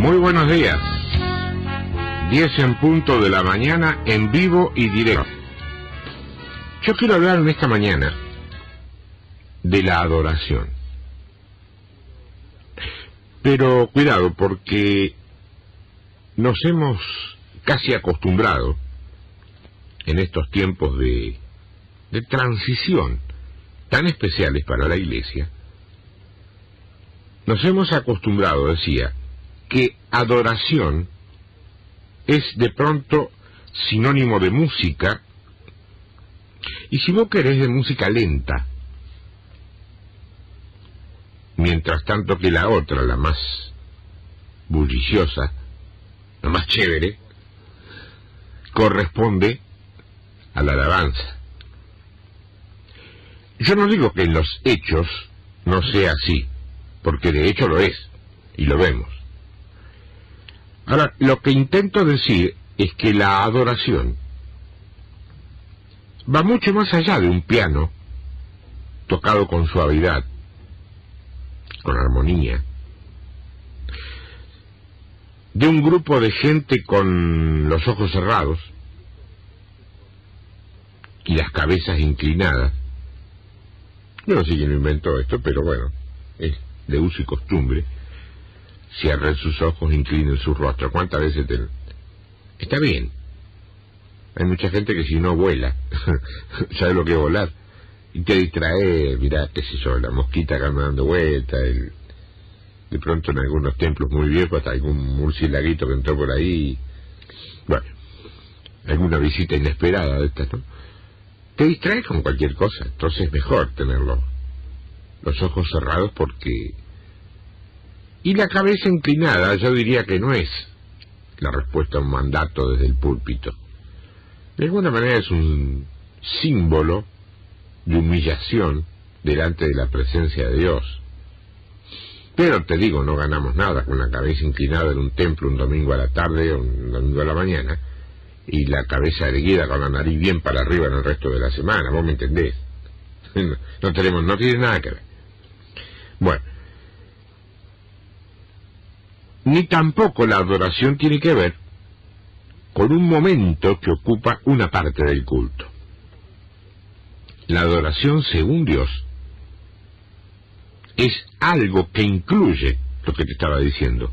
Muy buenos días. 10 en punto de la mañana, en vivo y directo. Yo quiero hablar en esta mañana de la adoración. Pero cuidado, porque nos hemos casi acostumbrado en estos tiempos de transición tan especiales para la Iglesia. Nos hemos acostumbrado, decía, que adoración es de pronto sinónimo de música, y si vos querés, de música lenta, mientras tanto que la otra, la más bulliciosa, la más chévere, corresponde a la alabanza. Yo no digo que en los hechos no sea así, porque de hecho lo es, y lo vemos. Ahora, lo que intento decir es que la adoración va mucho más allá de un piano tocado con suavidad, con armonía, de un grupo de gente con los ojos cerrados y las cabezas inclinadas. Yo no sé quién inventó esto, pero bueno, es de uso y costumbre. Cierren sus ojos, inclinen su rostro. ¿Cuántas veces Está bien. Hay mucha gente que si no vuela, sabe lo que es volar, y te distrae, mirá, qué sé yo, la mosquita que anda dando vueltas, de pronto en algunos templos muy viejos, hasta algún murciélaguito que entró por ahí, bueno, alguna visita inesperada de estas, ¿no? Te distraes con cualquier cosa, entonces es mejor tener los ojos cerrados porque... Y la cabeza inclinada, yo diría que no es la respuesta a un mandato desde el púlpito. De alguna manera es un símbolo de humillación delante de la presencia de Dios. Pero te digo, no ganamos nada con la cabeza inclinada en un templo un domingo a la tarde o un domingo a la mañana y la cabeza erguida con la nariz bien para arriba en el resto de la semana. ¿Vos me entendés? No tiene nada que ver. Bueno, ni tampoco la adoración tiene que ver con un momento que ocupa una parte del culto. La adoración, según Dios, es algo que incluye lo que te estaba diciendo,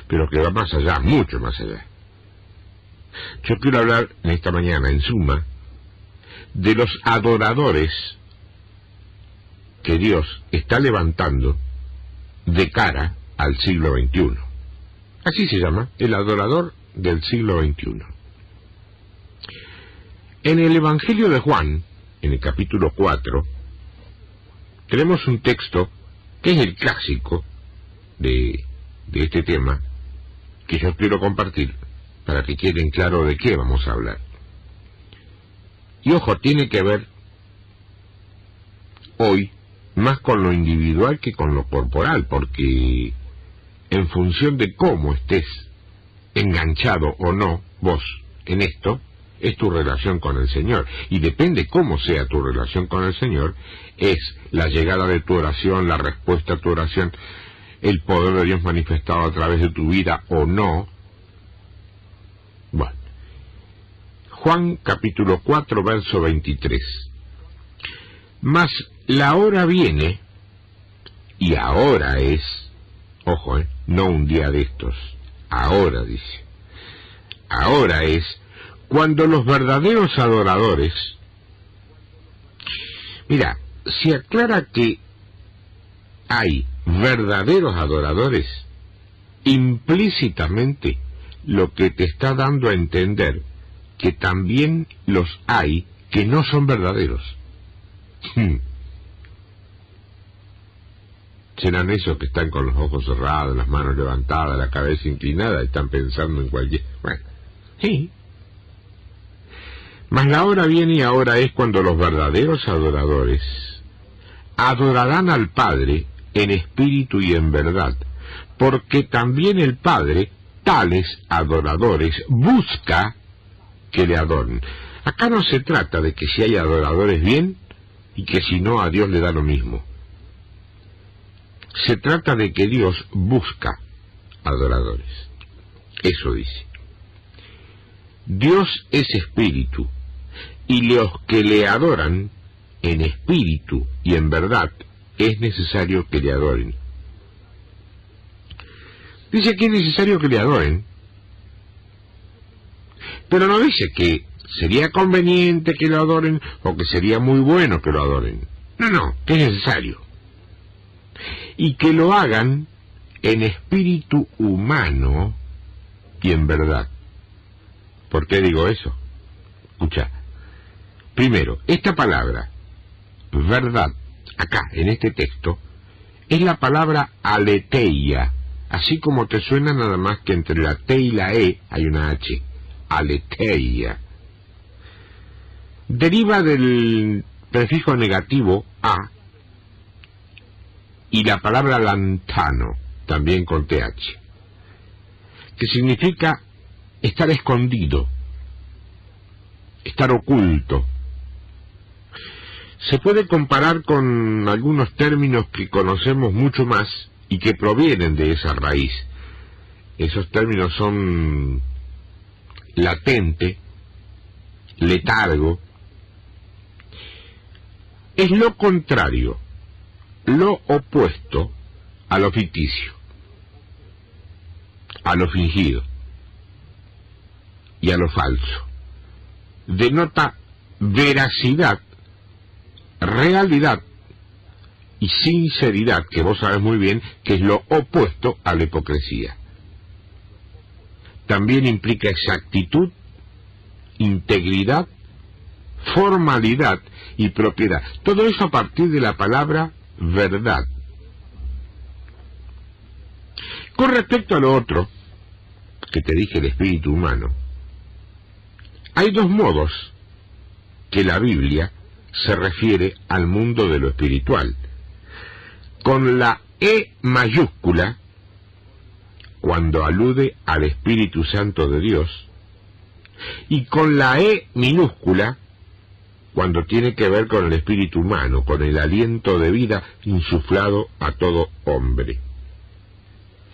pero que va más allá, mucho más allá. Yo quiero hablar en esta mañana, en suma, de los adoradores que Dios está levantando de cara al siglo XXI. Así se llama, el adorador del siglo XXI. En el Evangelio de Juan, en el capítulo 4, tenemos un texto que es el clásico de este tema, que yo quiero compartir para que queden claro de qué vamos a hablar. Y ojo, tiene que ver hoy más con lo individual que con lo corporal, porque en función de cómo estés enganchado o no vos en esto, es tu relación con el Señor. Y depende cómo sea tu relación con el Señor, es la llegada de tu oración, la respuesta a tu oración, el poder de Dios manifestado a través de tu vida o no. Bueno, Juan capítulo 4, verso 23. Mas la hora viene, y ahora es, ojo, no un día de estos, ahora dice, ahora es cuando los verdaderos adoradores, mira, se aclara que hay verdaderos adoradores, implícitamente lo que te está dando a entender que también los hay que no son verdaderos. Serán esos que están con los ojos cerrados, las manos levantadas, la cabeza inclinada, están pensando en cualquier... Bueno, sí. Mas la hora viene y ahora es cuando los verdaderos adoradores adorarán al Padre en espíritu y en verdad, porque también el Padre, tales adoradores, busca que le adoren. Acá no se trata de que si hay adoradores bien y que si no a Dios le da lo mismo. Se trata de que Dios busca adoradores. Eso dice. Dios es espíritu, y los que le adoran en espíritu y en verdad es necesario que le adoren. Dice que es necesario que le adoren, pero no dice que sería conveniente que lo adoren o que sería muy bueno que lo adoren. No, que es necesario. Y que lo hagan en espíritu humano y en verdad. ¿Por qué digo eso? Escucha. Primero, esta palabra, verdad, acá, en este texto, es la palabra aletheia, así como te suena, nada más que entre la T y la E hay una H, aletheia. Deriva del prefijo negativo a y la palabra lantano, también con TH, que significa estar escondido, estar oculto. Se puede comparar con algunos términos que conocemos mucho más y que provienen de esa raíz. Esos términos son latente, letargo. Es lo contrario, lo opuesto a lo ficticio, a lo fingido y a lo falso. Denota veracidad, realidad y sinceridad, que vos sabés muy bien que es lo opuesto a la hipocresía. También implica exactitud, integridad, formalidad y propiedad. Todo eso a partir de la palabra verdad. Con respecto a lo otro, que te dije, el espíritu humano, hay dos modos que la Biblia se refiere al mundo de lo espiritual. Con la E mayúscula, cuando alude al Espíritu Santo de Dios, y con la E minúscula, cuando tiene que ver con el espíritu humano, con el aliento de vida insuflado a todo hombre.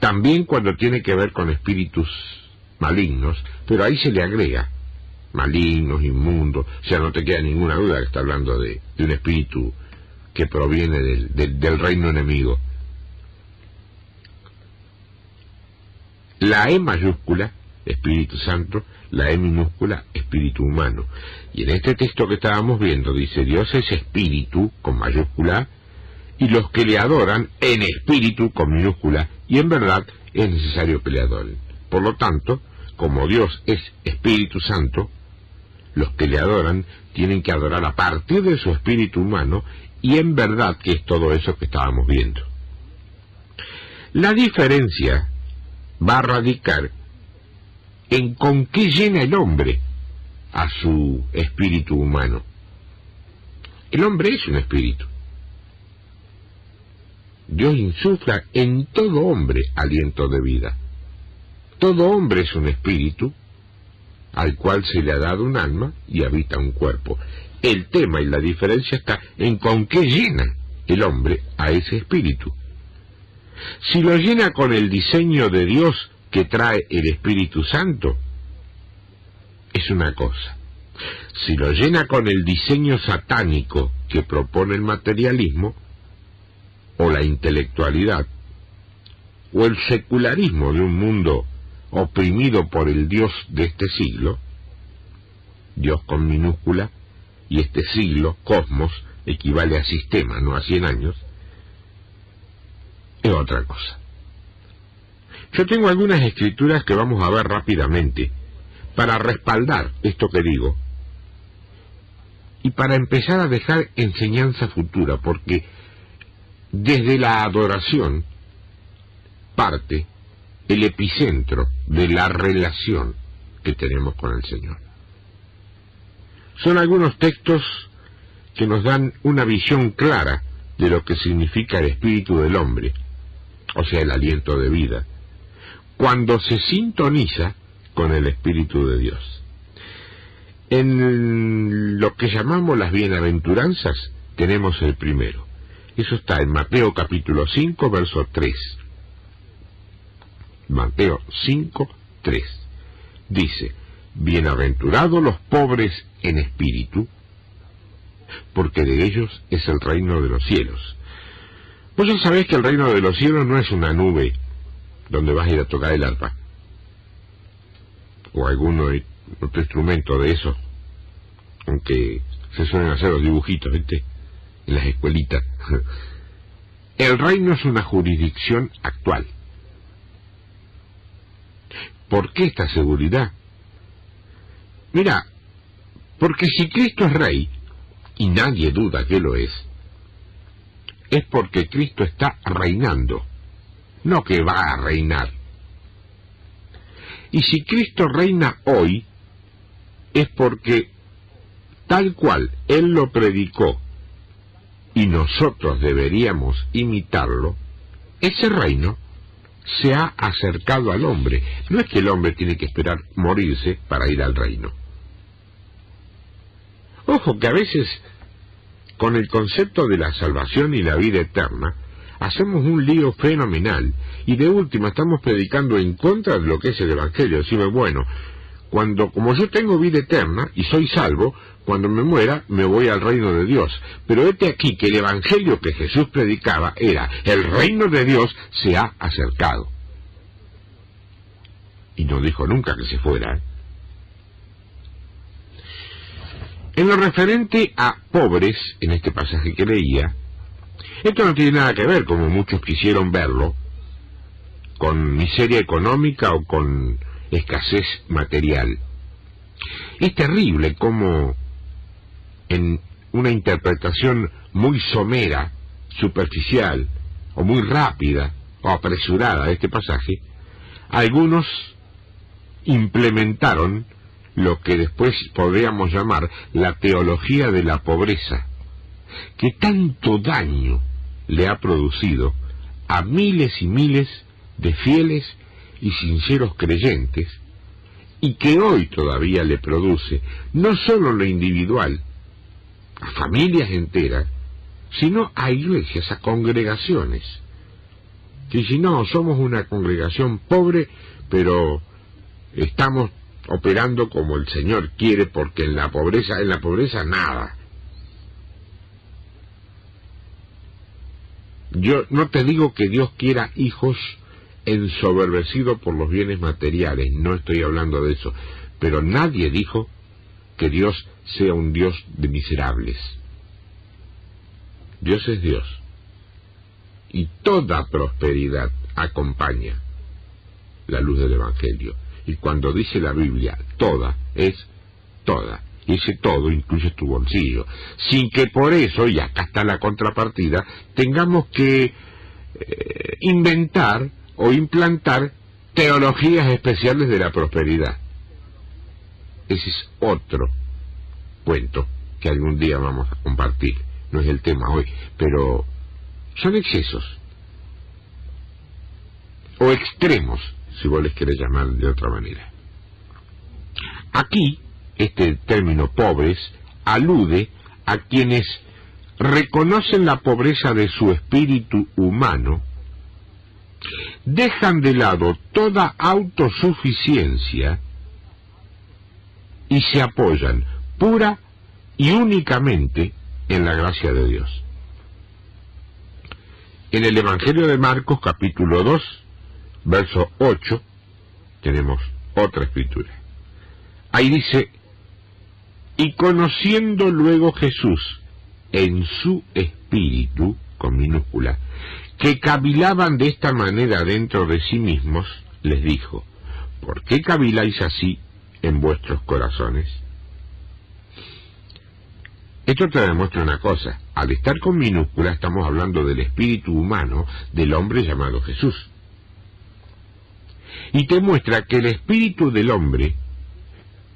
También cuando tiene que ver con espíritus malignos, pero ahí se le agrega malignos, inmundos, o sea, no te queda ninguna duda que está hablando de un espíritu que proviene del reino enemigo. La E mayúscula, Espíritu Santo, la E minúscula, espíritu humano. Y en este texto que estábamos viendo dice, Dios es espíritu, con mayúscula, y los que le adoran en espíritu, con minúscula, y en verdad es necesario que le adoren. Por lo tanto, como Dios es Espíritu Santo, los que le adoran tienen que adorar a partir de su espíritu humano, y en verdad que es todo eso que estábamos viendo. La diferencia va a radicar en con qué llena el hombre a su espíritu humano. El hombre es un espíritu. Dios insufla en todo hombre aliento de vida. Todo hombre es un espíritu al cual se le ha dado un alma y habita un cuerpo. El tema y la diferencia está en con qué llena el hombre a ese espíritu. Si lo llena con el diseño de Dios que trae el Espíritu Santo, es una cosa. Si lo llena con el diseño satánico que propone el materialismo, o la intelectualidad, o el secularismo de un mundo oprimido por el Dios de este siglo, Dios con minúscula, y este siglo, cosmos, equivale a sistema, no a 100 años, es otra cosa. Yo tengo algunas escrituras que vamos a ver rápidamente para respaldar esto que digo y para empezar a dejar enseñanza futura, porque desde la adoración parte el epicentro de la relación que tenemos con el Señor. Son algunos textos que nos dan una visión clara de lo que significa el espíritu del hombre, o sea, el aliento de vida, cuando se sintoniza con el Espíritu de Dios. En lo que llamamos las bienaventuranzas tenemos el primero. Eso está en Mateo capítulo 5, verso 3. Mateo 5, 3. Dice: bienaventurados los pobres en espíritu, porque de ellos es el reino de los cielos. Vos ya sabés que el reino de los cielos no es una nube donde vas a ir a tocar el arpa, o algún otro instrumento de eso, aunque se suelen hacer los dibujitos, ¿viste?, en las escuelitas. El reino es una jurisdicción actual. ¿Por qué esta seguridad? Mira, porque si Cristo es rey, y nadie duda que lo es porque Cristo está reinando, no que va a reinar. Y si Cristo reina hoy, es porque, tal cual Él lo predicó, y nosotros deberíamos imitarlo, ese reino se ha acercado al hombre. No es que el hombre tiene que esperar morirse para ir al reino. Ojo que a veces, con el concepto de la salvación y la vida eterna, hacemos un lío fenomenal, y de última estamos predicando en contra de lo que es el Evangelio. Decimos, bueno, como yo tengo vida eterna y soy salvo, cuando me muera me voy al reino de Dios. Pero vete aquí que el Evangelio que Jesús predicaba era: el reino de Dios se ha acercado. Y no dijo nunca que se fuera. En lo referente a pobres, en este pasaje que leía, esto no tiene nada que ver, como muchos quisieron verlo, con miseria económica o con escasez material. Es terrible como en una interpretación muy somera, superficial, o muy rápida, o apresurada de este pasaje, algunos implementaron lo que después podríamos llamar la teología de la pobreza, que tanto daño le ha producido a miles y miles de fieles y sinceros creyentes, y que hoy todavía le produce no solo lo individual, a familias enteras, sino a iglesias, a congregaciones, que si no, somos una congregación pobre, pero estamos operando como el Señor quiere, porque en la pobreza nada. Yo no te digo que Dios quiera hijos ensoberbecidos por los bienes materiales, no estoy hablando de eso, pero nadie dijo que Dios sea un Dios de miserables. Dios es Dios, y toda prosperidad acompaña la luz del Evangelio. Y cuando dice la Biblia toda, es toda, y ese todo incluye tu bolsillo, sin que por eso, y acá está la contrapartida, tengamos que inventar o implantar teologías especiales de la prosperidad. Ese es otro cuento que algún día vamos a compartir, no es el tema hoy, pero son excesos o extremos, si vos les querés llamar de otra manera. Aquí, este término pobres alude a quienes reconocen la pobreza de su espíritu humano, dejan de lado toda autosuficiencia y se apoyan pura y únicamente en la gracia de Dios. En el Evangelio de Marcos, capítulo 2, verso 8, tenemos otra escritura. Ahí dice: y conociendo luego Jesús en su espíritu, con minúscula, que cavilaban de esta manera dentro de sí mismos, les dijo: ¿por qué caviláis así en vuestros corazones? Esto te demuestra una cosa: al estar con minúscula estamos hablando del espíritu humano del hombre llamado Jesús. Y te muestra que el espíritu del hombre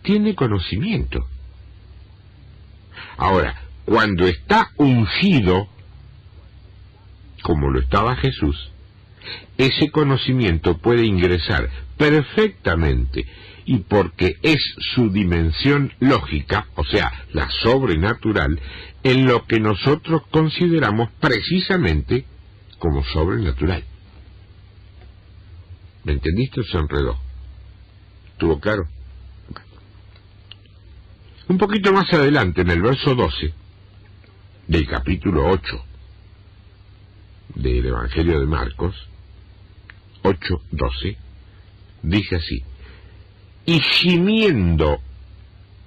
tiene conocimiento. Ahora, cuando está ungido, como lo estaba Jesús, ese conocimiento puede ingresar perfectamente, y porque es su dimensión lógica, o sea, la sobrenatural, en lo que nosotros consideramos precisamente como sobrenatural. ¿Me entendiste o se enredó? ¿Estuvo claro? Un poquito más adelante, en el verso 12 del capítulo 8 del Evangelio de Marcos, 8:12, dice así: y gimiendo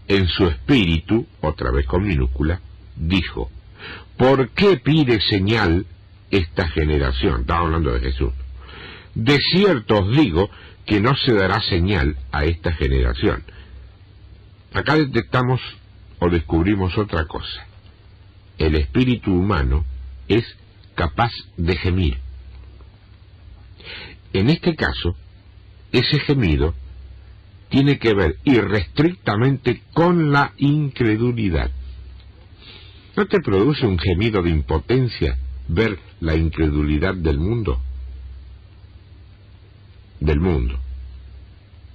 en su espíritu, otra vez con minúscula, dijo: ¿por qué pide señal esta generación? Estaba hablando de Jesús. De cierto os digo que no se dará señal a esta generación. Acá detectamos o descubrimos otra cosa. El espíritu humano es capaz de gemir. En este caso, ese gemido tiene que ver irrestrictamente con la incredulidad. ¿No te produce un gemido de impotencia ver la incredulidad del mundo? Del mundo.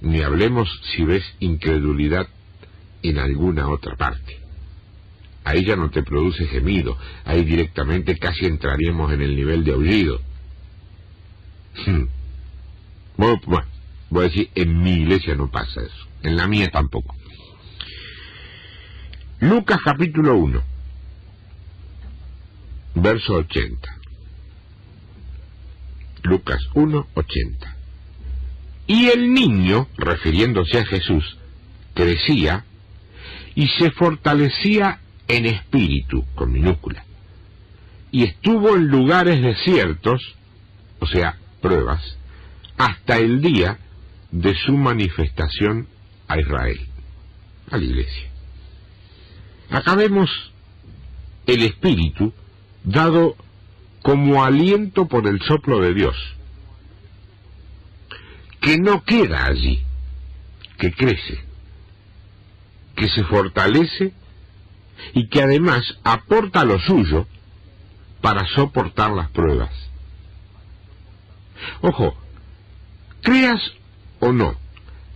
Ni hablemos si ves incredulidad en alguna otra parte. Ahí ya no te produce gemido, ahí directamente casi entraríamos en el nivel de aullido. Bueno, voy a decir, en mi iglesia no pasa eso, en la mía tampoco. Lucas capítulo 1, verso 80. Lucas 1:80. Y el niño, refiriéndose a Jesús, crecía y se fortalecía en espíritu, con minúscula, y estuvo en lugares desiertos, o sea, pruebas, hasta el día de su manifestación a Israel, a la iglesia. Acá vemos el espíritu dado como aliento por el soplo de Dios, que no queda allí, que crece, que se fortalece y que además aporta lo suyo para soportar las pruebas. Ojo, creas o no,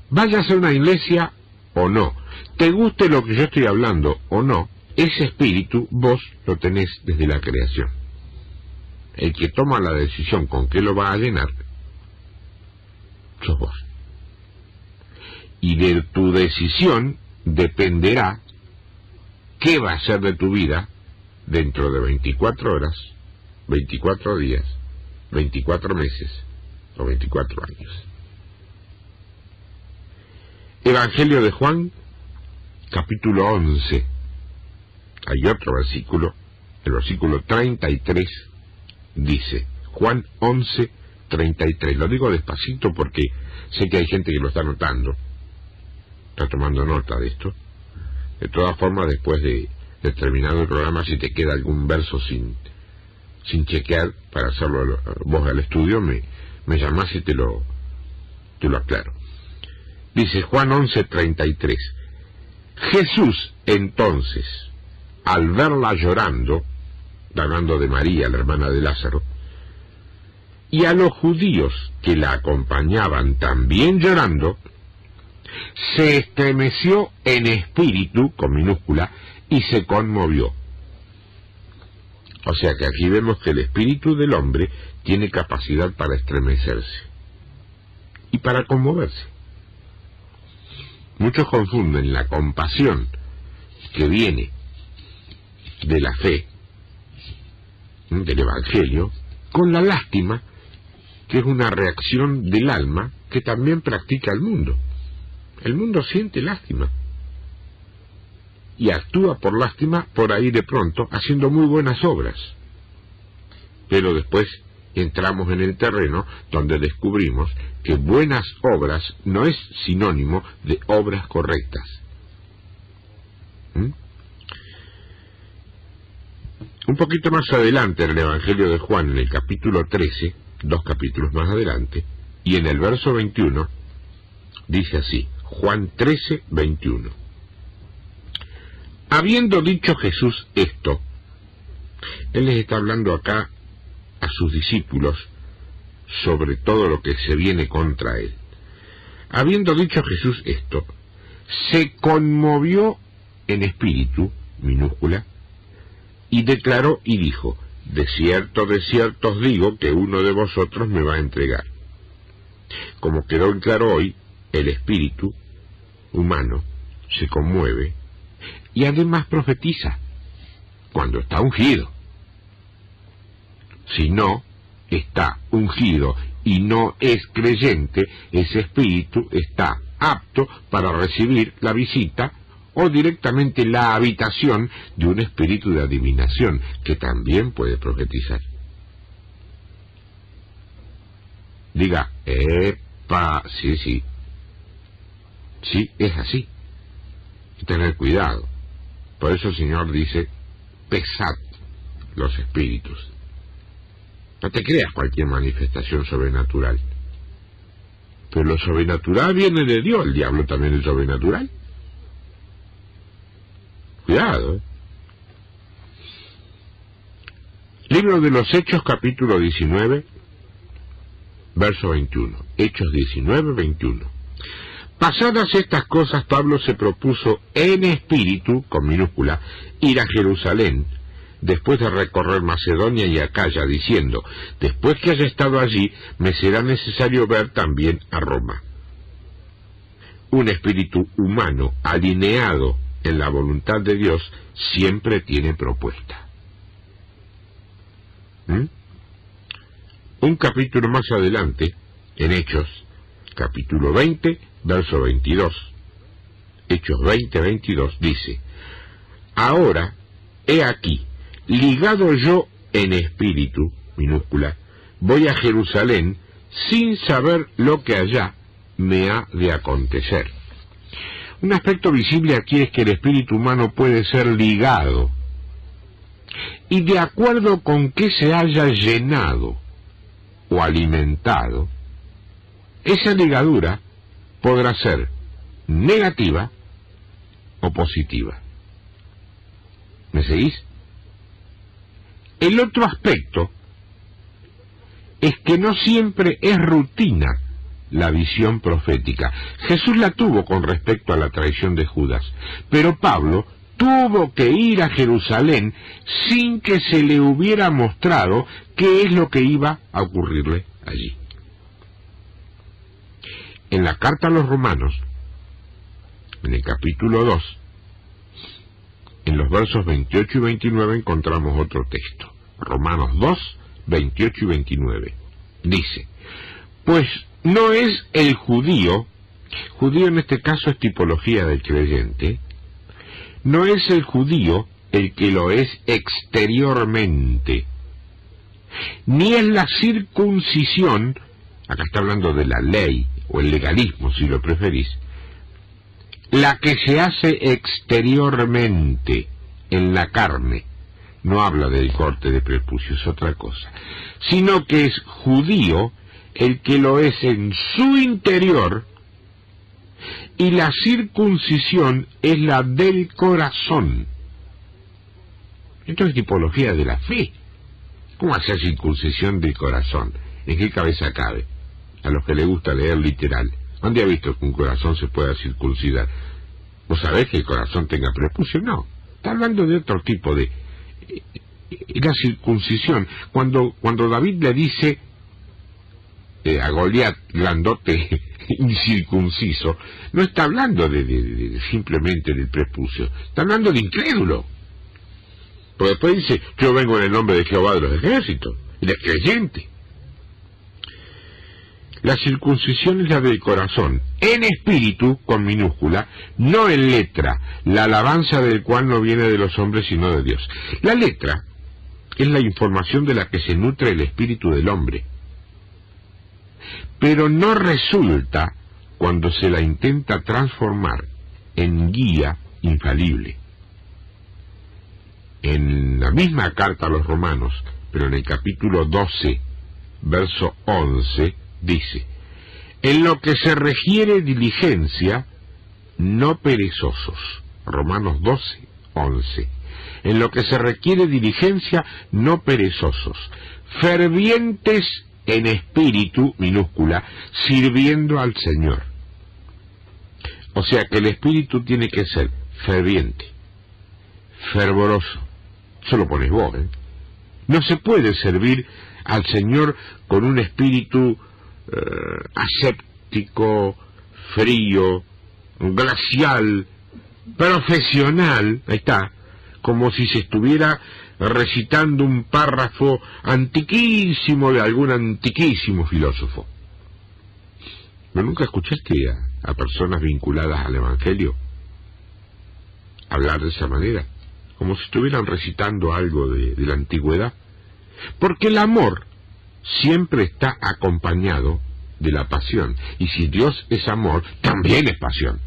vayas a una iglesia o no, te guste lo que yo estoy hablando o no, ese espíritu vos lo tenés desde la creación. El que toma la decisión con qué lo va a llenar, sos vos. Y de tu decisión dependerá qué va a ser de tu vida dentro de 24 horas, 24 días, 24 meses o 24 años. Evangelio de Juan, capítulo 11. Hay otro versículo, el versículo 33, dice, Juan 11:33. Lo digo despacito porque sé que hay gente que lo está notando, está tomando nota de esto. De todas formas, después de terminado el programa, si te queda algún verso sin chequear para hacerlo vos al estudio, me llamás y te lo aclaro. Dice Juan 11:33. Jesús entonces, al verla llorando, hablando de María, la hermana de Lázaro, y a los judíos que la acompañaban también llorando, se estremeció en espíritu, con minúscula, y se conmovió. O sea que aquí vemos que el espíritu del hombre tiene capacidad para estremecerse y para conmoverse. Muchos confunden la compasión que viene de la fe, del Evangelio, con la lástima, que es una reacción del alma que también practica el mundo. El mundo siente lástima y actúa por lástima por ahí de pronto, haciendo muy buenas obras. Pero después entramos en el terreno donde descubrimos que buenas obras no es sinónimo de obras correctas. Un poquito más adelante en el Evangelio de Juan, en el capítulo 13, 2 capítulos más adelante, y en el verso 21, dice así, Juan 13:21. Habiendo dicho Jesús esto, Él les está hablando acá a sus discípulos sobre todo lo que se viene contra Él. Habiendo dicho Jesús esto, se conmovió en espíritu, minúscula, y declaró y dijo, de cierto os digo que uno de vosotros me va a entregar. Como quedó en claro hoy, el espíritu humano se conmueve y además profetiza cuando está ungido. Si no está ungido y no es creyente, ese espíritu está apto para recibir la visita o directamente la habitación de un espíritu de adivinación que también puede profetizar. Diga, epa, sí, es así. Hay que tener cuidado. Por eso el Señor dice, pesad los espíritus. No te creas cualquier manifestación sobrenatural. Pero lo sobrenatural viene de Dios, el diablo también es sobrenatural. Cuidado, Libro de los Hechos, capítulo 19, verso 21. Hechos 19, 21. Pasadas estas cosas, Pablo se propuso en espíritu, con minúscula, ir a Jerusalén, después de recorrer Macedonia y Acaya, diciendo, después que haya estado allí, me será necesario ver también a Roma. Un espíritu humano alineado en la voluntad de Dios siempre tiene propuesta. Un capítulo más adelante, en Hechos, capítulo 20, verso 22. Hechos 20, 22, dice, ahora, he aquí, ligado yo en espíritu, minúscula, voy a Jerusalén sin saber lo que allá me ha de acontecer. Un aspecto visible aquí es que el espíritu humano puede ser ligado, y de acuerdo con que se haya llenado o alimentado, esa ligadura podrá ser negativa o positiva. ¿Me seguís? El otro aspecto es que no siempre es rutina la visión profética. Jesús la tuvo con respecto a la traición de Judas, pero Pablo tuvo que ir a Jerusalén sin que se le hubiera mostrado qué es lo que iba a ocurrirle allí. En la carta a los Romanos, en el capítulo 2, en los versos 28 y 29 encontramos otro texto. Romanos 2, 28 y 29. Dice, pues no es el judío en este caso es tipología del creyente, no es el judío el que lo es exteriormente, ni es la circuncisión, acá está hablando de la ley, o el legalismo si lo preferís, la que se hace exteriormente, en la carne, no habla del corte de prepucio, es otra cosa, sino que es judío el que lo es en su interior, y la circuncisión es la del corazón. Esto es tipología de la fe. ¿Cómo hacer circuncisión del corazón? ¿En qué cabeza cabe? A los que les gusta leer literal. ¿Dónde ha visto que un corazón se pueda circuncidar? ¿Vos sabés que el corazón tenga prepucio? No. Está hablando de otro tipo de... la circuncisión. Cuando David le dice a Goliat, grandote, incircunciso, no está hablando de simplemente del prepucio. Está hablando de incrédulo. Porque después dice, yo vengo en el nombre de Jehová de los ejércitos. Y es creyente. La circuncisión es la del corazón, en espíritu, con minúscula, no en letra, la alabanza del cual no viene de los hombres sino de Dios. La letra es la información de la que se nutre el espíritu del hombre, pero no resulta cuando se la intenta transformar en guía infalible. En la misma carta a los Romanos, pero en el capítulo 12, verso 11, dice, en lo que se requiere diligencia, no perezosos. Romanos 12, 11. En lo que se requiere diligencia, no perezosos, fervientes en espíritu, minúscula, sirviendo al Señor. O sea que el espíritu tiene que ser ferviente, fervoroso. Eso lo pones vos, ¿eh? No se puede servir al Señor con un espíritu aséptico, frío, glacial, profesional, ahí está, como si se estuviera recitando un párrafo antiquísimo de algún antiquísimo filósofo. ¿No nunca escuchaste a personas vinculadas al Evangelio hablar de esa manera? Como si estuvieran recitando algo de la antigüedad. Porque el amor siempre está acompañado de la pasión. Y si Dios es amor, también es pasión.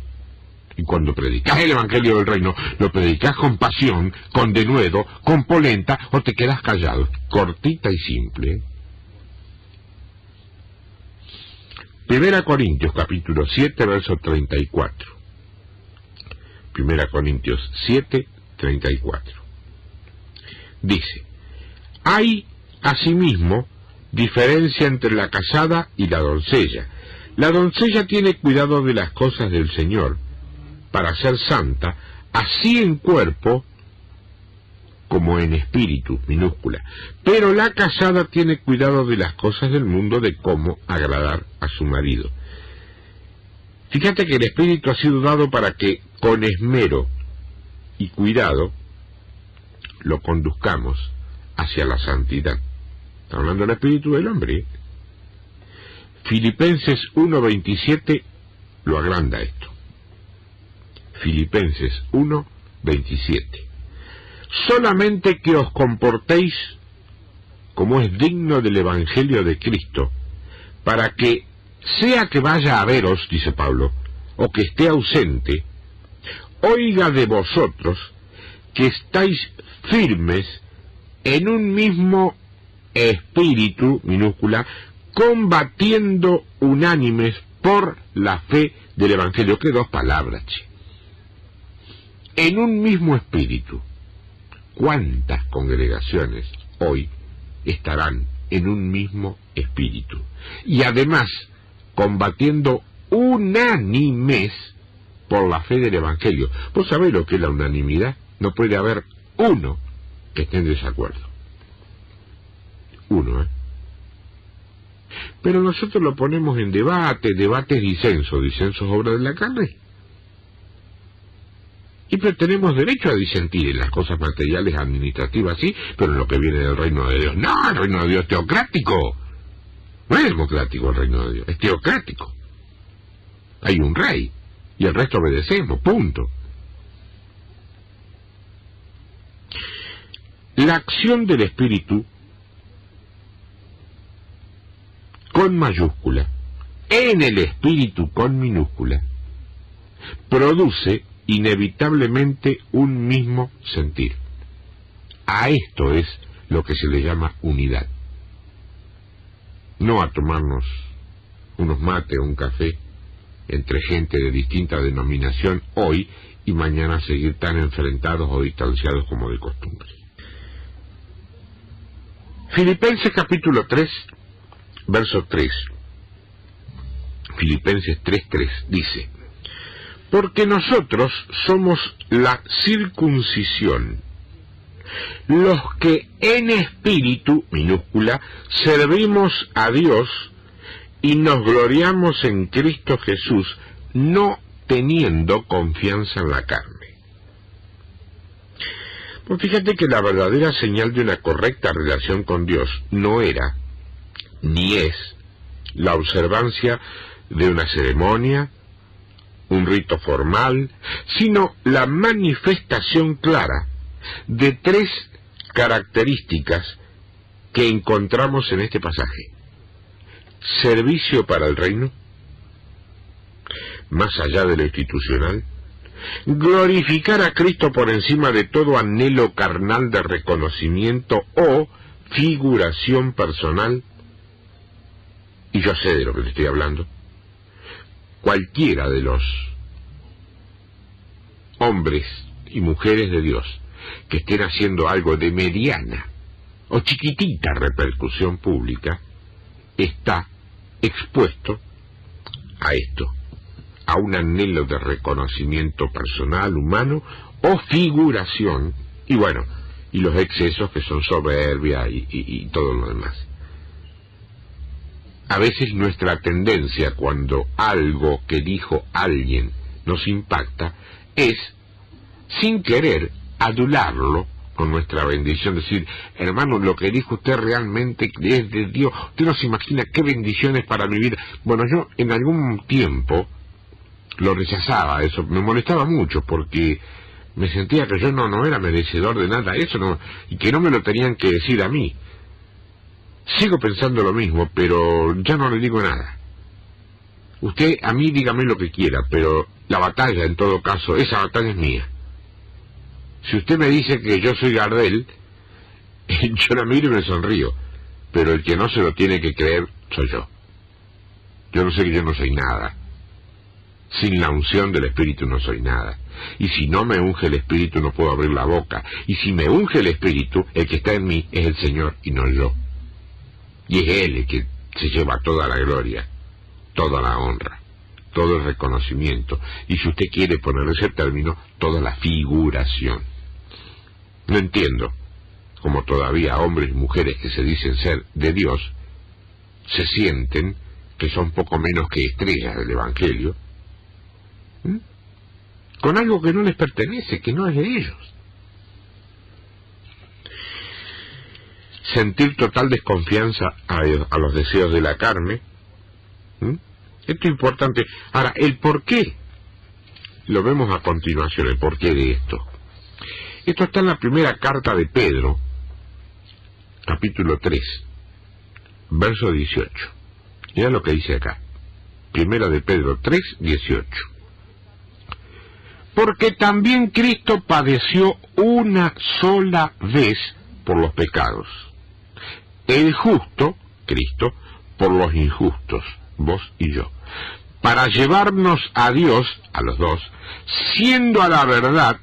Y cuando predicas el Evangelio del Reino, lo predicas con pasión, con denuedo, con polenta, o te quedas callado. Cortita y simple. 1 Corintios capítulo 7, verso 34. 1 Corintios 7, 34. Dice: hay asimismo diferencia entre la casada y la doncella. La doncella tiene cuidado de las cosas del Señor, para ser santa, así en cuerpo como en espíritu, minúscula. Pero la casada tiene cuidado de las cosas del mundo, de cómo agradar a su marido. Fíjate que el espíritu ha sido dado para que con esmero y cuidado lo conduzcamos hacia la santidad. Está hablando del espíritu del hombre. Filipenses 1:27 lo agranda esto. Filipenses 1:27. Solamente que os comportéis como es digno del Evangelio de Cristo, para que, sea que vaya a veros, dice Pablo, o que esté ausente, oiga de vosotros que estáis firmes en un mismo espíritu, minúscula, combatiendo unánimes por la fe del Evangelio. Que dos palabras, che. En un mismo espíritu. ¿Cuántas congregaciones hoy estarán en un mismo espíritu? Y además, combatiendo unánimes por la fe del Evangelio. ¿Vos sabés lo que es la unanimidad? No puede haber uno que esté en desacuerdo. Uno, ¿eh? Pero nosotros lo ponemos en debate, disenso es obra de la carne. Y pero tenemos derecho a disentir en las cosas materiales, administrativas, sí, pero en lo que viene del reino de Dios. No, el reino de Dios es teocrático. No es democrático el reino de Dios, es teocrático. Hay un rey, y el resto obedecemos, punto. La acción del Espíritu, con mayúscula, en el Espíritu con minúscula, produce inevitablemente un mismo sentir. A esto es lo que se le llama unidad. No a tomarnos unos mates o un café entre gente de distinta denominación hoy y mañana seguir tan enfrentados o distanciados como de costumbre. Filipenses capítulo 3, verso 3. Filipenses 3:3 dice: porque nosotros somos la circuncisión, los que en espíritu, minúscula, servimos a Dios y nos gloriamos en Cristo Jesús, no teniendo confianza en la carne. Pues fíjate que la verdadera señal de una correcta relación con Dios no era, ni es, la observancia de una ceremonia, un rito formal, sino la manifestación clara de tres características que encontramos en este pasaje. Servicio para el reino, más allá de lo institucional, glorificar a Cristo por encima de todo anhelo carnal de reconocimiento o figuración personal, y yo sé de lo que te estoy hablando. Cualquiera de los hombres y mujeres de Dios que estén haciendo algo de mediana o chiquitita repercusión pública está expuesto a esto, a un anhelo de reconocimiento personal, humano o figuración, y bueno, y los excesos que son soberbia y todo lo demás. a veces nuestra tendencia cuando algo que dijo alguien nos impacta es, sin querer, adularlo con nuestra bendición, decir, hermano, lo que dijo usted realmente es de Dios, usted no se imagina qué bendiciones para mi vida. Bueno, yo en algún tiempo lo rechazaba, eso me molestaba mucho porque me sentía que yo no era merecedor de nada, eso no, y que no me lo tenían que decir a mí. Sigo pensando lo mismo, pero ya no le digo nada. Usted a mí dígame lo que quiera, pero la batalla, en todo caso, esa batalla es mía. Si usted me dice que yo soy Gardel, yo la miro y me sonrío, pero el que no se lo tiene que creer soy yo. Yo no sé que yo no soy nada. Sin la unción del Espíritu no soy nada. Y si no me unge el Espíritu no puedo abrir la boca. Y si me unge el Espíritu, el que está en mí es el Señor y no yo. Y es Él el que se lleva toda la gloria, toda la honra, todo el reconocimiento. Y si usted quiere poner ese término, toda la figuración. No entiendo cómo todavía hombres y mujeres que se dicen ser de Dios se sienten que son poco menos que estrellas del Evangelio, con algo que no les pertenece, que no es de ellos. Sentir total desconfianza a los deseos de la carne. Esto es importante. Ahora, el por qué lo vemos a continuación, el porqué de esto. Esto está en la primera carta de Pedro, capítulo 3, verso 18. Mira lo que dice acá. Primera de Pedro 3, 18. Porque también Cristo padeció una sola vez por los pecados. El justo, Cristo, por los injustos, vos y yo, para llevarnos a Dios, a los dos, siendo a la verdad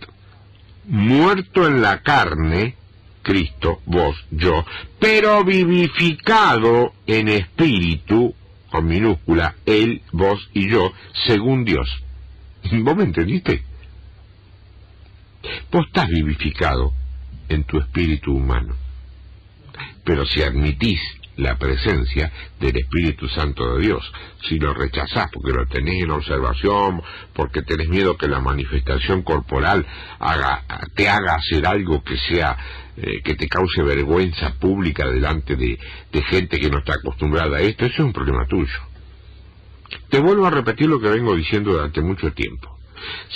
muerto en la carne, Cristo, vos, yo, pero vivificado en espíritu, con minúscula, él, vos y yo, según Dios. ¿Vos me entendiste? Vos estás vivificado en tu espíritu humano. Pero si admitís la presencia del Espíritu Santo de Dios, si lo rechazás porque lo tenés en observación, porque tenés miedo que la manifestación corporal te haga hacer algo que sea que te cause vergüenza pública delante de gente que no está acostumbrada a esto, eso es un problema tuyo. Te vuelvo a repetir lo que vengo diciendo durante mucho tiempo.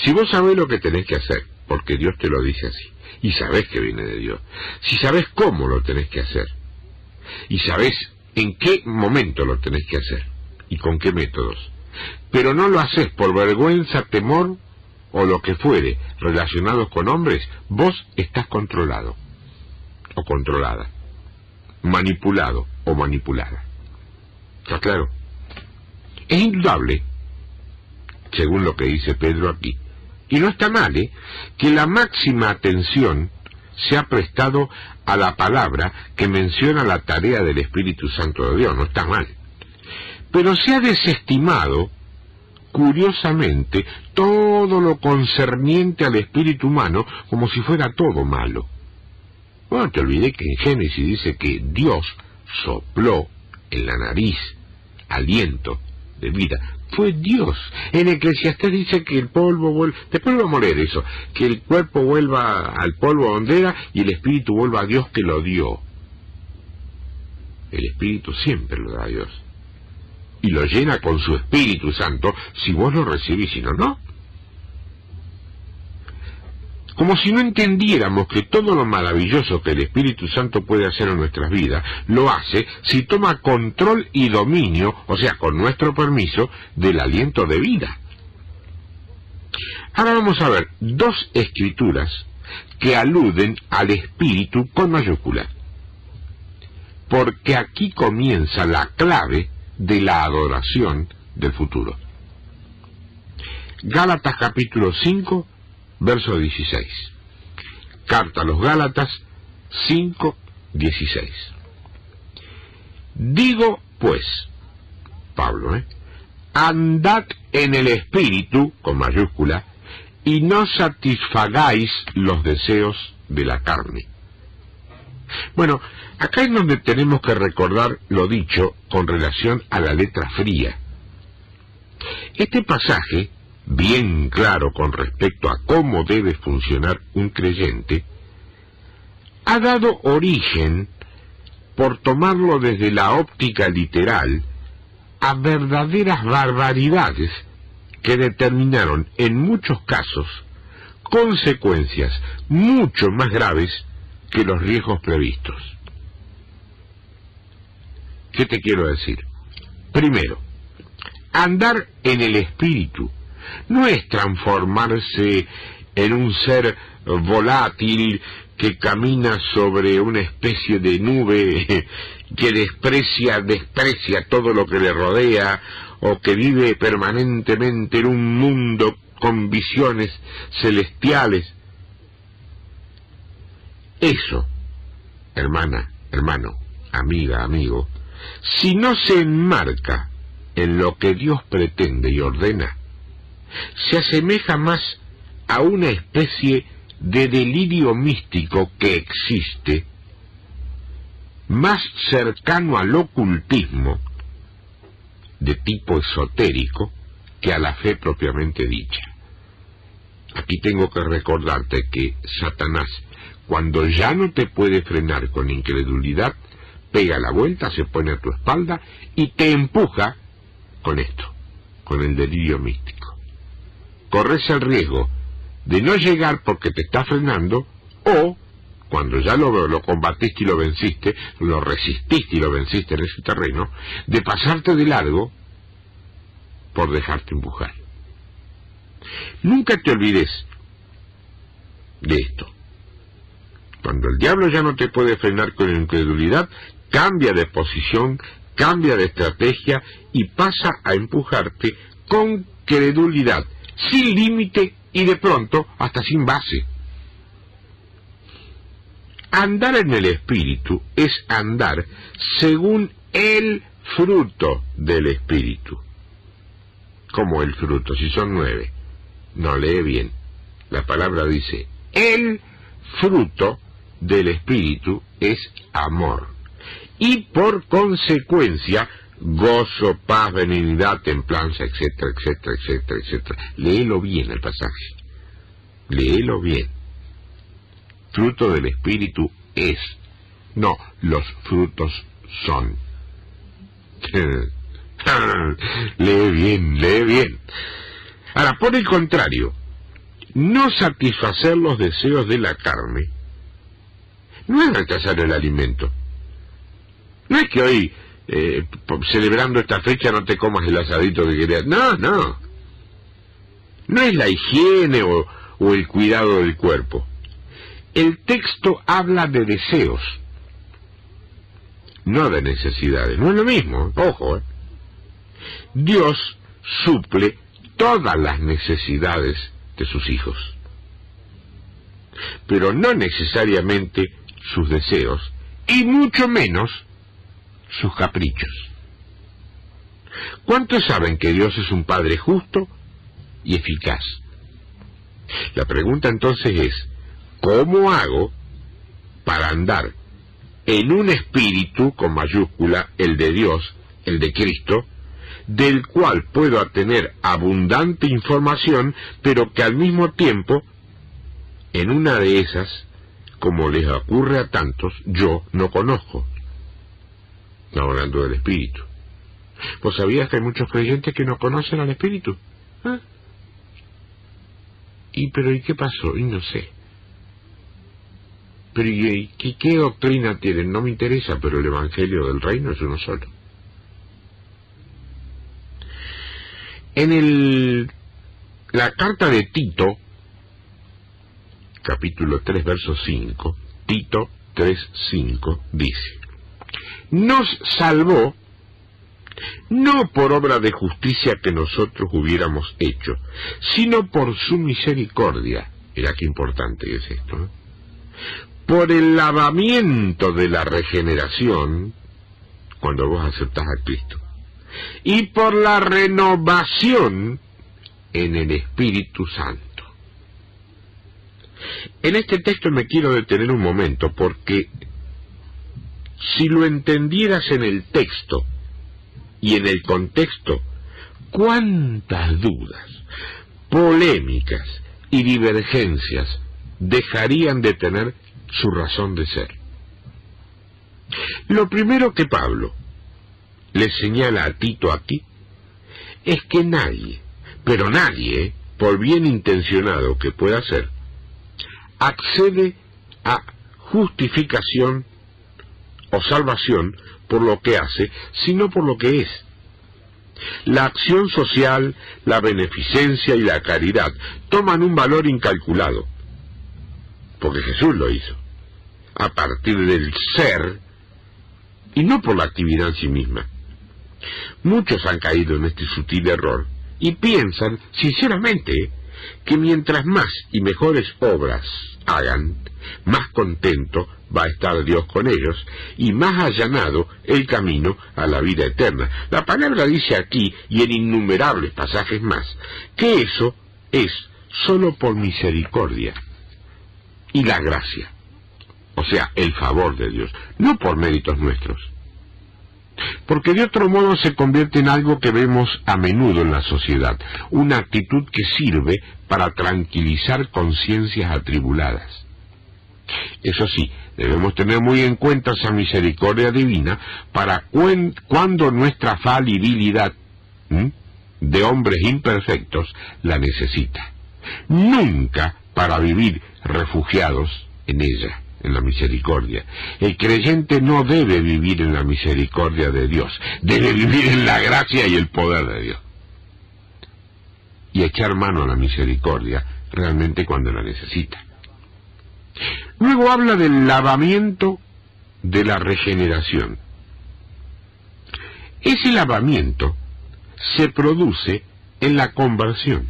Si vos sabés lo que tenés que hacer, porque Dios te lo dice así, y sabés que viene de Dios, si sabés cómo lo tenés que hacer, y sabés en qué momento lo tenés que hacer, y con qué métodos, pero no lo haces por vergüenza, temor, o lo que fuere, relacionados con hombres, vos estás controlado, o controlada, manipulado, o manipulada. ¿Está claro? Es indudable, según lo que dice Pedro aquí, y no está mal, que la máxima atención se ha prestado a la palabra que menciona la tarea del Espíritu Santo de Dios, no está mal. Pero se ha desestimado, curiosamente, todo lo concerniente al espíritu humano como si fuera todo malo. Bueno, te olvidé que en Génesis dice que Dios sopló en la nariz aliento de vida. Fue Dios. En Eclesiastés dice que el polvo vuelve, después vamos a leer eso, que el cuerpo vuelva al polvo donde era y el espíritu vuelva a Dios que lo dio. El espíritu siempre lo da a Dios. Y lo llena con su Espíritu Santo si vos lo recibís, si no, no. Como si no entendiéramos que todo lo maravilloso que el Espíritu Santo puede hacer en nuestras vidas, lo hace si toma control y dominio, o sea, con nuestro permiso, del aliento de vida. Ahora vamos a ver dos escrituras que aluden al Espíritu con mayúscula. Porque aquí comienza la clave de la adoración del futuro. Gálatas capítulo 5, verso 16. Carta a los Gálatas 5, 16. Digo, pues, Pablo, andad en el Espíritu, con mayúscula, y no satisfagáis los deseos de la carne. Bueno, acá es donde tenemos que recordar lo dicho con relación a la letra fría. Este pasaje, bien claro con respecto a cómo debe funcionar un creyente, ha dado origen, por tomarlo desde la óptica literal, a verdaderas barbaridades que determinaron en muchos casos consecuencias mucho más graves que los riesgos previstos. ¿Qué te quiero decir? Primero, andar en el espíritu no es transformarse en un ser volátil que camina sobre una especie de nube que desprecia todo lo que le rodea, o que vive permanentemente en un mundo con visiones celestiales. Eso, hermana, hermano, amiga, amigo, si no se enmarca en lo que Dios pretende y ordena, se asemeja más a una especie de delirio místico que existe, más cercano al ocultismo de tipo esotérico que a la fe propiamente dicha. Aquí tengo que recordarte que Satanás, cuando ya no te puede frenar con incredulidad, pega la vuelta, se pone a tu espalda y te empuja con esto, con el delirio místico. Corres el riesgo de no llegar porque te está frenando, o cuando ya lo combatiste y lo venciste, lo resististe y lo venciste en ese terreno, de pasarte de largo por dejarte empujar. Nunca te olvides de esto. Cuando el diablo ya no te puede frenar con incredulidad, cambia de posición, cambia de estrategia y pasa a empujarte con credulidad, sin límite y de pronto hasta sin base. Andar en el Espíritu es andar según el fruto del Espíritu. ¿Cómo el fruto? Si son 9. No, lee bien. La palabra dice, el fruto del Espíritu es amor. Y por consecuencia, gozo, paz, benignidad, templanza, etcétera, etcétera, etcétera, etcétera. Léelo bien el pasaje. Léelo bien. Fruto del Espíritu es. No, los frutos son. Lee bien, lee bien. Ahora, por el contrario, no satisfacer los deseos de la carne no es rechazar el alimento. No es que hoy, celebrando esta fecha, no te comas el asadito que querías. No, no. No es la higiene o el cuidado del cuerpo. El texto habla de deseos, no de necesidades. No es lo mismo, ojo. Dios suple todas las necesidades de sus hijos, pero no necesariamente sus deseos, y mucho menos sus caprichos. ¿Cuántos saben que Dios es un Padre justo y eficaz? La pregunta entonces es, ¿cómo hago para andar en un espíritu, con mayúscula, el de Dios, el de Cristo, del cual puedo tener abundante información, pero que al mismo tiempo, en una de esas, como les ocurre a tantos, yo no conozco? Estamos hablando del espíritu. ¿Vos sabías que hay muchos creyentes que no conocen al espíritu? ¿Ah? ¿Y qué pasó? Y no sé. Pero ¿qué doctrina tienen? No me interesa, pero el evangelio del reino es uno solo. En la carta de Tito, capítulo 3, verso 5, Tito 3:5, dice: nos salvó no por obra de justicia que nosotros hubiéramos hecho, sino por su misericordia. Mirá qué importante es esto, ¿no? Por el lavamiento de la regeneración, cuando vos aceptás a Cristo, y por la renovación en el Espíritu Santo. En este texto me quiero detener un momento, porque si lo entendieras en el texto y en el contexto, cuántas dudas, polémicas y divergencias dejarían de tener su razón de ser. Lo primero que Pablo le señala a Tito aquí es que nadie, pero nadie, por bien intencionado que pueda ser, accede a justificación o salvación por lo que hace, sino por lo que es. La acción social, la beneficencia y la caridad toman un valor incalculado, porque Jesús lo hizo, a partir del ser y no por la actividad en sí misma. Muchos han caído en este sutil error y piensan, sinceramente, que mientras más y mejores obras hagan, más contento va a estar Dios con ellos y más allanado el camino a la vida eterna. La palabra dice aquí, y en innumerables pasajes más, que eso es solo por misericordia y la gracia, o sea, el favor de Dios, no por méritos nuestros. Porque de otro modo se convierte en algo que vemos a menudo en la sociedad, una actitud que sirve para tranquilizar conciencias atribuladas. Eso sí, debemos tener muy en cuenta esa misericordia divina para cuando nuestra falibilidad de hombres imperfectos la necesita. Nunca para vivir refugiados en ella, en la misericordia. El creyente no debe vivir en la misericordia de Dios, debe vivir en la gracia y el poder de Dios. Y echar mano a la misericordia realmente cuando la necesita. Luego habla del lavamiento de la regeneración. Ese lavamiento se produce en la conversión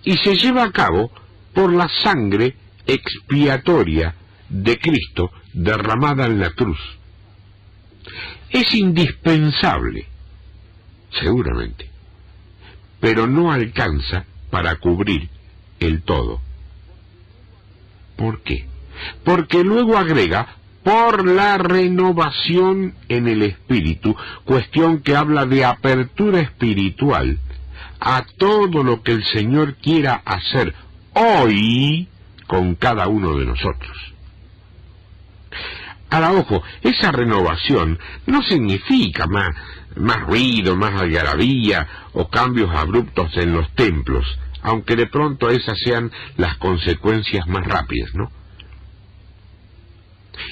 y se lleva a cabo por la sangre expiatoria de Cristo derramada en la cruz. Es indispensable, seguramente, pero no alcanza para cubrir el todo. ¿Por qué? Porque luego agrega por la renovación en el espíritu, cuestión que habla de apertura espiritual a todo lo que el Señor quiera hacer hoy con cada uno de nosotros. Ahora, ojo, esa renovación no significa más ruido, más algarabía o cambios abruptos en los templos, aunque de pronto esas sean las consecuencias más rápidas, ¿no?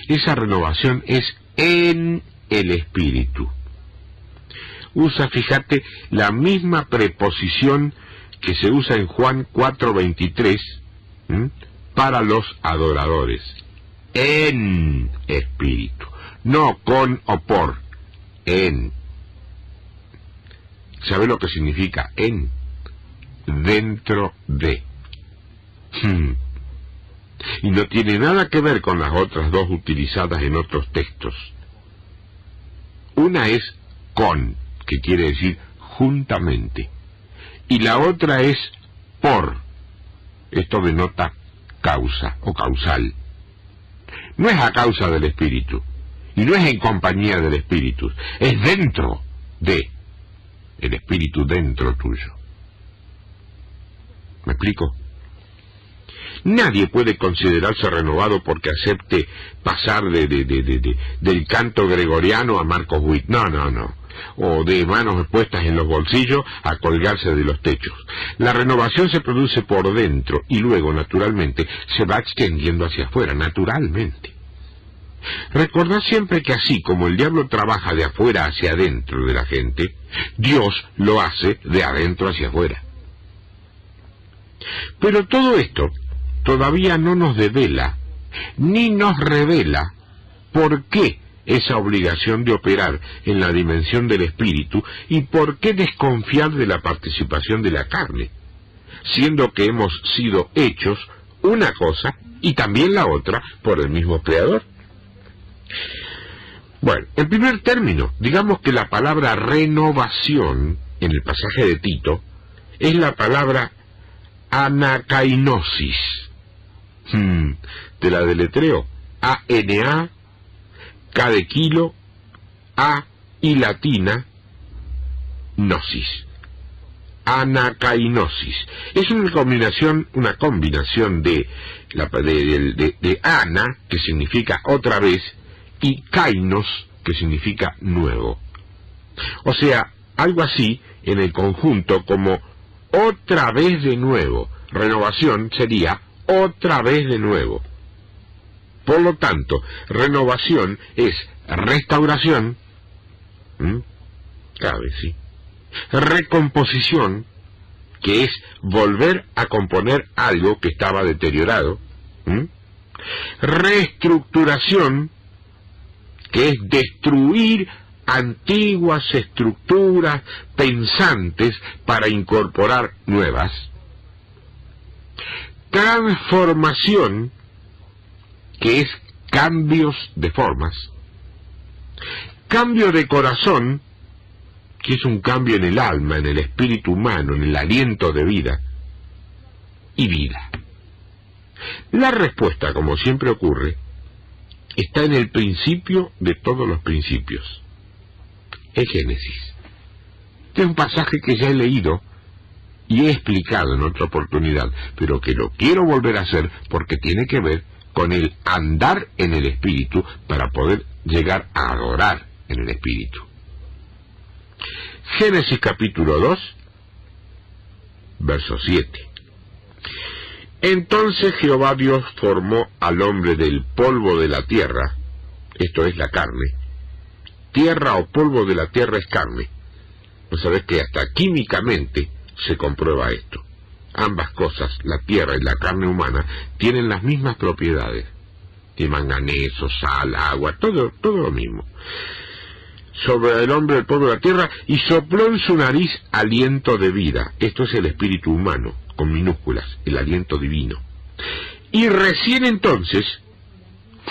Esa renovación es en el espíritu. Usa, fíjate, la misma preposición que se usa en Juan 4:23 para los adoradores. En espíritu, no con o por, en. ¿Sabe lo que significa en? Dentro de. Y no tiene nada que ver con las otras dos utilizadas en otros textos. Una es con, que quiere decir juntamente, y la otra es por. Esto denota causa o causal. No es a causa del Espíritu, y no es en compañía del Espíritu, es dentro de, el Espíritu dentro tuyo. ¿Me explico? Nadie puede considerarse renovado porque acepte pasar del canto gregoriano a Marcos Witt. No. O de manos puestas en los bolsillos a colgarse de los techos. La renovación se produce por dentro y luego, naturalmente, se va extendiendo hacia afuera, naturalmente. Recordad siempre que así como el diablo trabaja de afuera hacia adentro de la gente, Dios lo hace de adentro hacia afuera. Pero todo esto todavía no nos devela, ni nos revela por qué esa obligación de operar en la dimensión del espíritu y por qué desconfiar de la participación de la carne, siendo que hemos sido hechos una cosa y también la otra por el mismo Creador. Bueno, en primer término, digamos que la palabra renovación en el pasaje de Tito es la palabra anakainosis. Te la deletreo: K de kilo, A y latina, gnosis. Anacainosis. Es una combinación de ana, que significa otra vez, y kainos, que significa nuevo. O sea, algo así en el conjunto como otra vez de nuevo. Renovación sería otra vez de nuevo. Por lo tanto, renovación es restauración, cabe, sí. Recomposición, que es volver a componer algo que estaba deteriorado. Reestructuración, que es destruir antiguas estructuras pensantes para incorporar nuevas. Transformación, que es cambios de formas. Cambio de corazón, que es un cambio en el alma, en el espíritu humano, en el aliento de vida. Y vida. La respuesta, como siempre ocurre, está en el principio de todos los principios. Es Génesis. Este es un pasaje que ya he leído y he explicado en otra oportunidad, pero que lo quiero volver a hacer porque tiene que ver con el andar en el espíritu para poder llegar a adorar en el espíritu. Génesis capítulo 2, verso 7. Entonces Jehová Dios formó al hombre del polvo de la tierra, esto es la carne. Tierra o polvo de la tierra es carne. ¿No sabes que hasta químicamente se comprueba esto? Ambas cosas, la tierra y la carne humana, tienen las mismas propiedades. De manganeso, sal, agua, todo lo mismo. Sobre el hombre del polvo de la tierra, y sopló en su nariz aliento de vida. Esto es el espíritu humano, con minúsculas, el aliento divino. Y recién entonces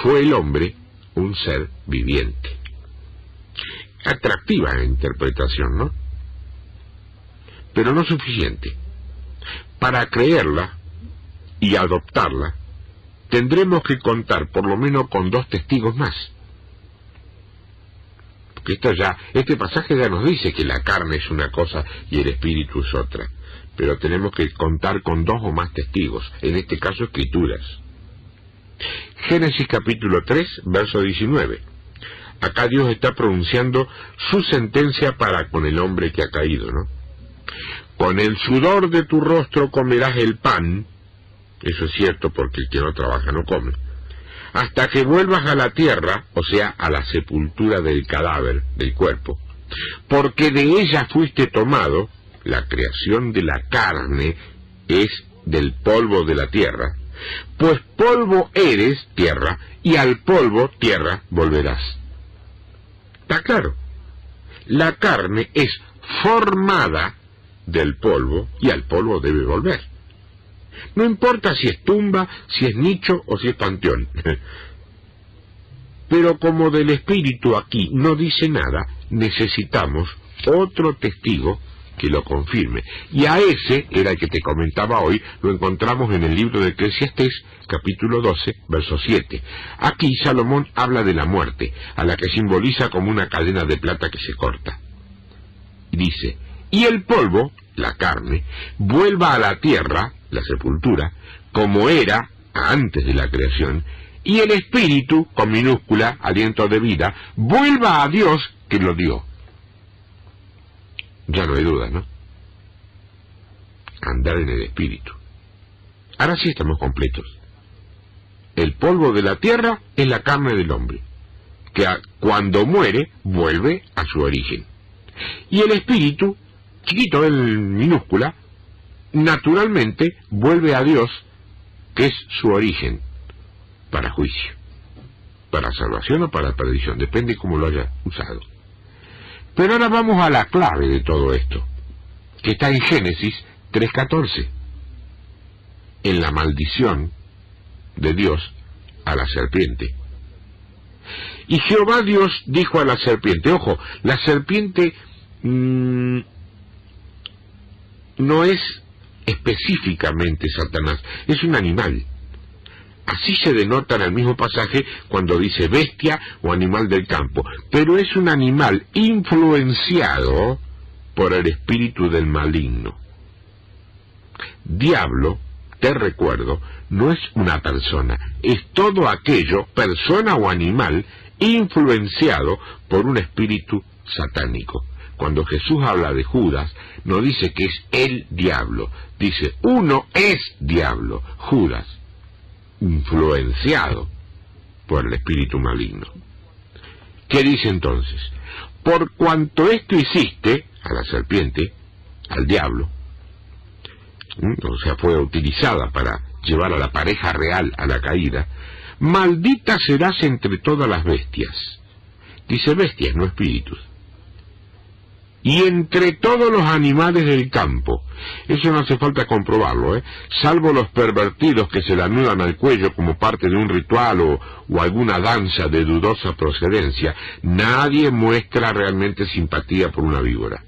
fue el hombre un ser viviente. Atractiva interpretación, ¿no? Pero no suficiente. Para creerla y adoptarla, tendremos que contar por lo menos con 2 testigos más. Porque este pasaje ya nos dice que la carne es una cosa y el espíritu es otra. Pero tenemos que contar con 2 o más testigos, en este caso escrituras. Génesis capítulo 3, verso 19. Acá Dios está pronunciando su sentencia para con el hombre que ha caído, ¿no? Con el sudor de tu rostro comerás el pan, eso es cierto porque el que no trabaja no come, hasta que vuelvas a la tierra, o sea, a la sepultura del cadáver, del cuerpo, porque de ella fuiste tomado. La creación de la carne es del polvo de la tierra, pues polvo eres, tierra, y al polvo, tierra, volverás. ¿Está claro? La carne es formada del polvo y al polvo debe volver. No importa si es tumba, si es nicho o si es panteón. Pero como del espíritu aquí no dice nada, necesitamos otro testigo que lo confirme. Y a ese, era el que te comentaba hoy, lo encontramos en el libro de Eclesiastés, capítulo 12, verso 7. Aquí Salomón habla de la muerte, a la que simboliza como una cadena de plata que se corta. Y dice, y el polvo, la carne, vuelva a la tierra, la sepultura, como era antes de la creación, y el espíritu, con minúscula, aliento de vida, vuelva a Dios que lo dio. Ya no hay duda, ¿no? Andar en el espíritu. Ahora sí estamos completos. El polvo de la tierra es la carne del hombre, que cuando muere vuelve a su origen. Y el espíritu, chiquito en minúscula, naturalmente vuelve a Dios, que es su origen, para juicio, para salvación o para perdición, depende cómo lo haya usado. Pero ahora vamos a la clave de todo esto, que está en Génesis 3:14, en la maldición de Dios a la serpiente. Y Jehová Dios dijo a la serpiente, ojo, la serpiente no es específicamente Satanás, es un animal. Así se denota en el mismo pasaje cuando dice bestia o animal del campo, pero es un animal influenciado por el espíritu del maligno. Diablo, te recuerdo, no es una persona, es todo aquello, persona o animal, influenciado por un espíritu satánico. Cuando Jesús habla de Judas, no dice que es el diablo, dice uno es diablo, Judas, influenciado por el espíritu maligno. ¿Qué dice entonces? Por cuanto esto hiciste, a la serpiente, al diablo, o sea, fue utilizada para llevar a la pareja real a la caída, maldita serás entre todas las bestias. Dice bestias, no espíritus. Y entre todos los animales del campo. Eso no hace falta comprobarlo, salvo los pervertidos que se la anudan al cuello como parte de un ritual o alguna danza de dudosa procedencia. Nadie muestra realmente simpatía por una víbora.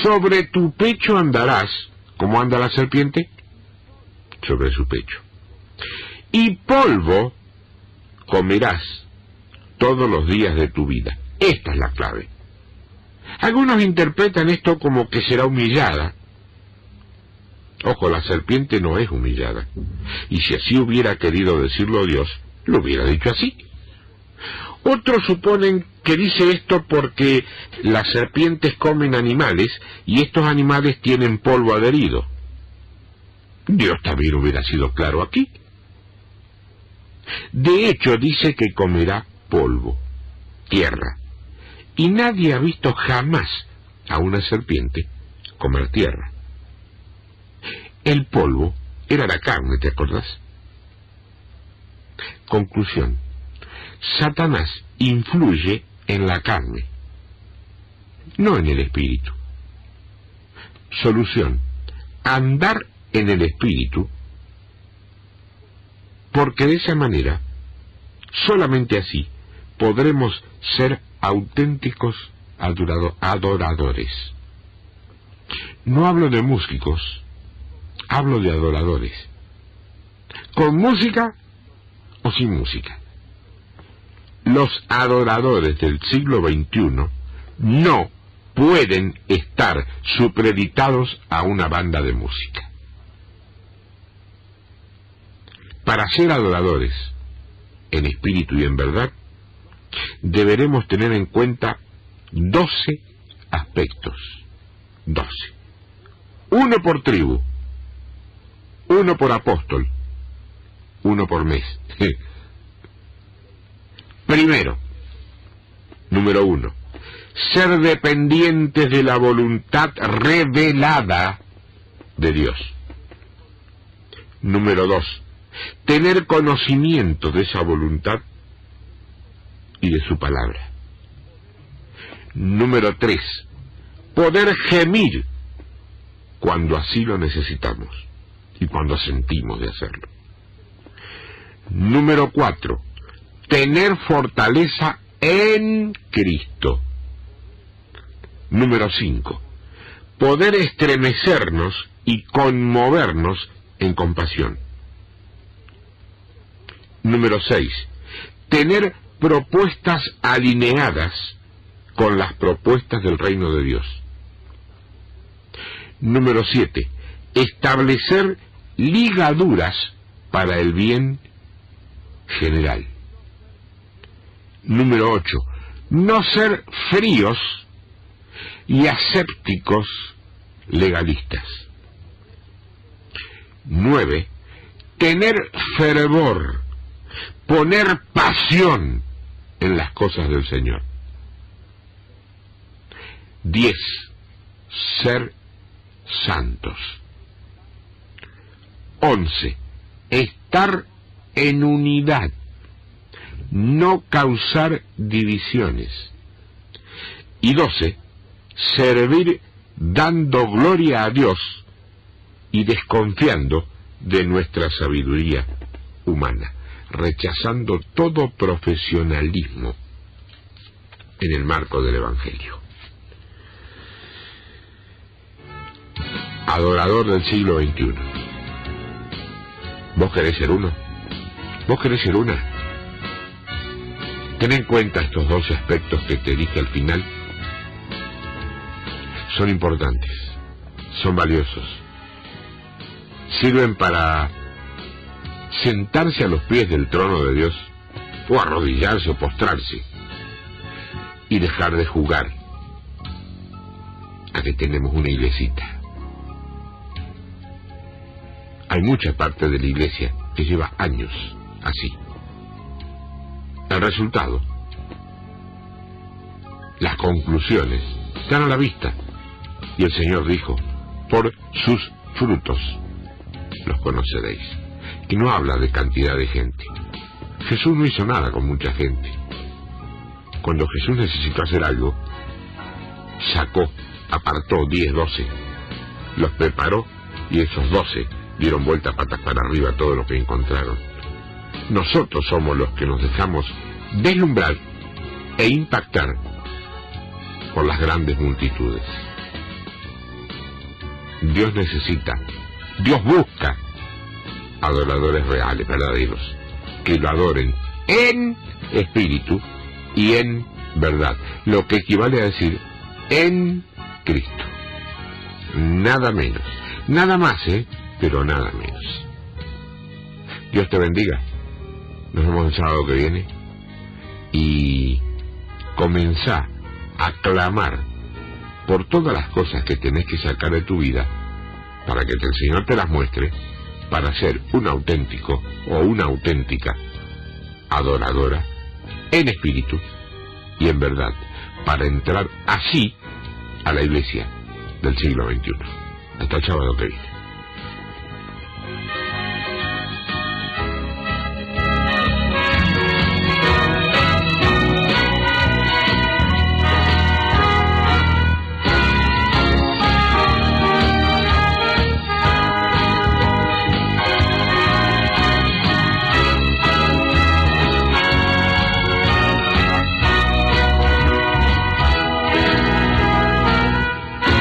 Sobre tu pecho andarás, ¿cómo anda la serpiente? Sobre su pecho. Y polvo comerás todos los días de tu vida. Esta es la clave. Algunos interpretan esto como que será humillada. Ojo, la serpiente no es humillada. Y si así hubiera querido decirlo Dios, lo hubiera dicho así. Otros suponen que dice esto porque las serpientes comen animales y estos animales tienen polvo adherido. Dios también hubiera sido claro aquí. De hecho, dice que comerá polvo, tierra. Y nadie ha visto jamás a una serpiente comer tierra. El polvo era la carne, ¿te acordás? Conclusión. Satanás influye en la carne, no en el espíritu. Solución. Andar en el espíritu, porque de esa manera, solamente así, podremos ser auténticos adoradores. No hablo de músicos, hablo de adoradores. Con música o sin música. Los adoradores del siglo XXI no pueden estar supeditados a una banda de música. Para ser adoradores, en espíritu y en verdad, deberemos tener en cuenta 12 aspectos. 12. Uno por tribu, uno por apóstol, uno por mes. Primero, número 1, ser dependientes de la voluntad revelada de Dios. Número 2, tener conocimiento de esa voluntad y de su palabra. Número 3, poder gemir cuando así lo necesitamos y cuando sentimos de hacerlo. Número 4, tener fortaleza en Cristo. Número 5, poder estremecernos y conmovernos en compasión. Número 6, tener propuestas alineadas con las propuestas del reino de Dios. Número 7, establecer ligaduras para el bien general. Número 8, no ser fríos y asépticos legalistas. 9, tener fervor, poner pasión en las cosas del Señor. 10, ser santos. 11, estar en unidad, no causar divisiones. Y 12, servir dando gloria a Dios y desconfiando de nuestra sabiduría humana, rechazando todo profesionalismo en el marco del Evangelio. Adorador del siglo XXI. ¿Vos querés ser uno? ¿Vos querés ser una? Ten en cuenta estos 12 aspectos que te dije al final. Son importantes, son valiosos. Sirven para sentarse a los pies del trono de Dios, o arrodillarse o postrarse, y dejar de jugar a que tenemos una iglesita. Hay mucha parte de la iglesia que lleva años así. El resultado, las conclusiones, están a la vista. Y el Señor dijo, por sus frutos los conoceréis. Y no habla de cantidad de gente. Jesús no hizo nada con mucha gente. Cuando Jesús necesitó hacer algo, sacó, apartó 10, 12, los preparó, y esos 12 dieron vuelta patas para arriba a todo lo que encontraron. Nosotros somos los que nos dejamos deslumbrar e impactar por las grandes multitudes. Dios necesita, Dios busca adoradores reales, verdaderos, que lo adoren en espíritu y en verdad, lo que equivale a decir en Cristo. Nada menos, nada más, pero nada menos. Dios te bendiga. Nos vemos el sábado que viene y comenzá a clamar por todas las cosas que tenés que sacar de tu vida para que el Señor te las muestre, para ser un auténtico o una auténtica adoradora en espíritu y en verdad, para entrar así a la iglesia del siglo XXI. Hasta el sábado que viene.